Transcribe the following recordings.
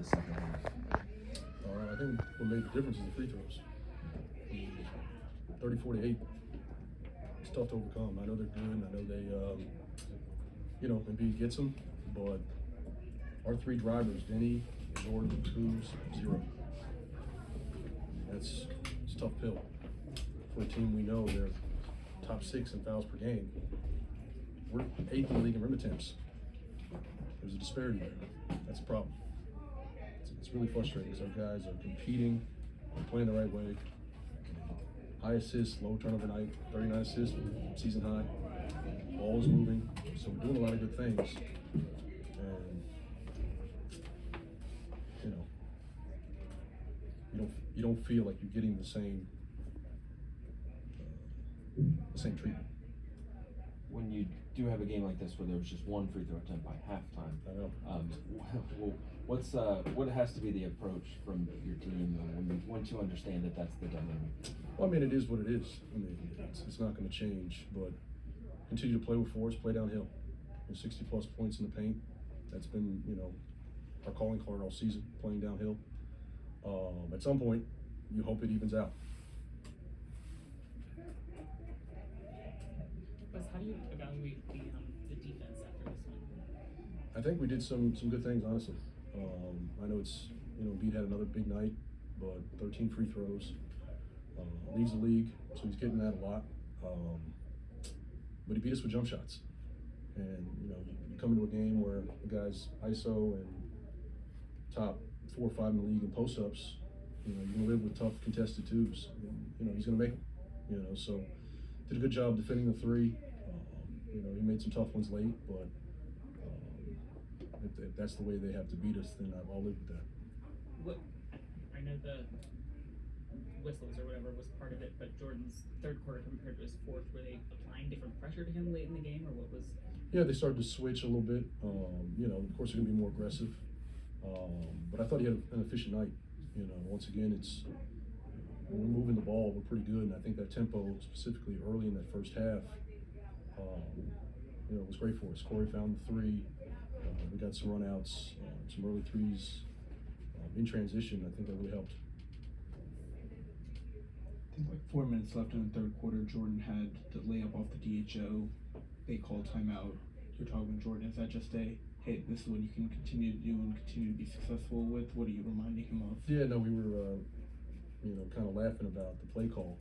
the second half? I think what made the difference is the free throws. 34-8. It's tough to overcome. I know they're good. I know they, Embiid gets them, but our three drivers, Denny, Jordan, Kuz, 0. It's a tough pill for a team we know they're top 6 in fouls per game. We're 8th in the league in rim attempts. There's a disparity there. That's a problem. It's really frustrating because our guys are competing, they're playing the right way. High assists, low turnover night, 39 assists, season high. Ball is moving, so we're doing a lot of good things. And you don't feel like you're getting the same treatment. When you do have a game like this where there was just one free throw attempt by halftime, I know. What has to be the approach from your team once you understand that that's the dynamic? Well, I mean, it is what it is. I mean, it's not going to change, but continue to play with force, play downhill. 60 plus points in the paint. That's been, our calling card all season, playing downhill. At some point, you hope it evens out. How do you evaluate the defense after this one? I think we did some good things, honestly. I know it's, Embiid had another big night, but 13 free throws. Leads the league, so he's getting that a lot. But he beat us with jump shots. And, you come into a game where the guy's ISO and top 4 or 5 in the league in post-ups, you're going to live with tough contested twos. And, he's going to make them. So did a good job defending the three. He made some tough ones late, but if that's the way they have to beat us, then I'll live with that. I know the whistles or whatever was part of it, but Jordan's third quarter compared to his fourth, were they applying different pressure to him late in the game, or what was? Yeah, they started to switch a little bit. Of course they're going to be more aggressive, but I thought he had an efficient night. Once again, when we're moving the ball, we're pretty good, and I think that tempo, specifically early in that first half, was great for us. Corey found the three. We got some runouts, some early threes in transition. I think that really helped. I think like 4 minutes left in the third quarter, Jordan had the layup off the DHO. They called timeout. You're talking Jordan, is that just a, hey, this is what you can continue to do and continue to be successful with? What are you reminding him of? Yeah, no, we were, kind of laughing about the play call.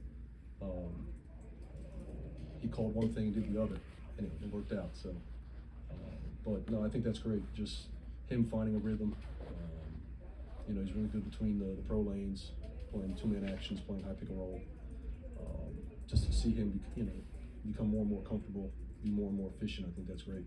He called one thing and did the other, and it worked out. So, but no, I think that's great. Just him finding a rhythm. He's really good between the pro lanes, playing 2-man actions, playing high pick and roll. Just to see him, become more and more comfortable, be more and more efficient. I think that's great.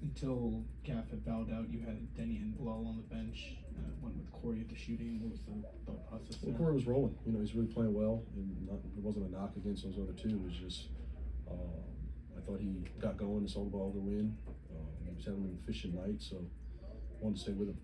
Until Gaff had fouled out, you had Denny and Bilal on the bench. Went with Corey at the shooting. What was the thought process there? Well, Corey was rolling. He's really playing well, and it wasn't a knock against those other two. It was just I thought he got going and saw the ball go in. He was having an efficient night, so I wanted to stay with him.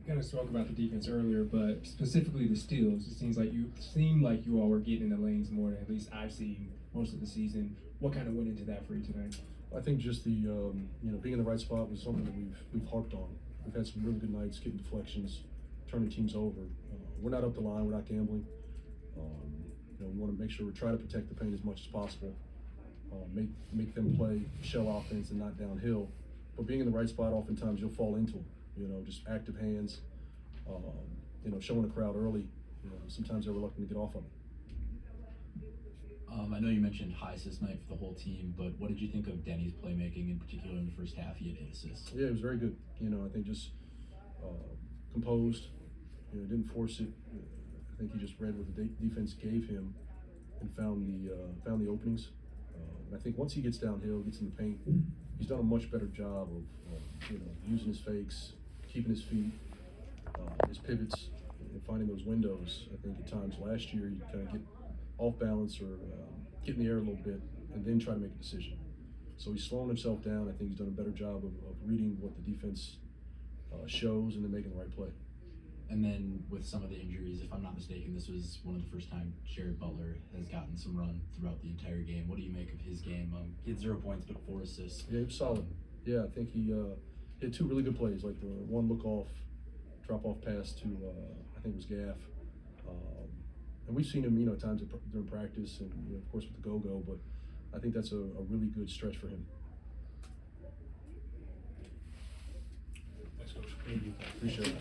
Kind of spoke about the defense earlier, but specifically the steals. It seems like you all were getting in the lanes more than at least I've seen most of the season. What kind of went into that for you tonight? I think just the being in the right spot was something that we've harped on. We've had some really good nights, getting deflections, turning teams over. We're not up the line. We're not gambling. We want to make sure we try to protect the paint as much as possible. Make them play shell offense and not downhill. But being in the right spot, oftentimes you'll fall into them. Just active hands. Showing the crowd early. Sometimes they're reluctant to get off of it. I know you mentioned high assist night for the whole team, but what did you think of Denny's playmaking, in particular in the first half? He had 8 assists. Yeah, it was very good. I think just composed. Didn't force it. I think he just read what the defense gave him and found the openings. And I think once he gets downhill, gets in the paint, he's done a much better job of using his fakes, keeping his feet, his pivots, and finding those windows. I think at times last year you kind of get off balance or get in the air a little bit and then try to make a decision. So he's slowing himself down. I think he's done a better job of reading what the defense shows and then making the right play. And then with some of the injuries, if I'm not mistaken, this was one of the first time Jared Butler has gotten some run throughout the entire game. What do you make of his game? He had 0 points but 4 assists. Yeah, he was solid. Yeah, I think he had 2 really good plays, like the one drop off pass to I think it was Gaff. And we've seen him, at times during practice, and of course with the go-go. But I think that's a really good stretch for him. Thanks, Coach. Appreciate it.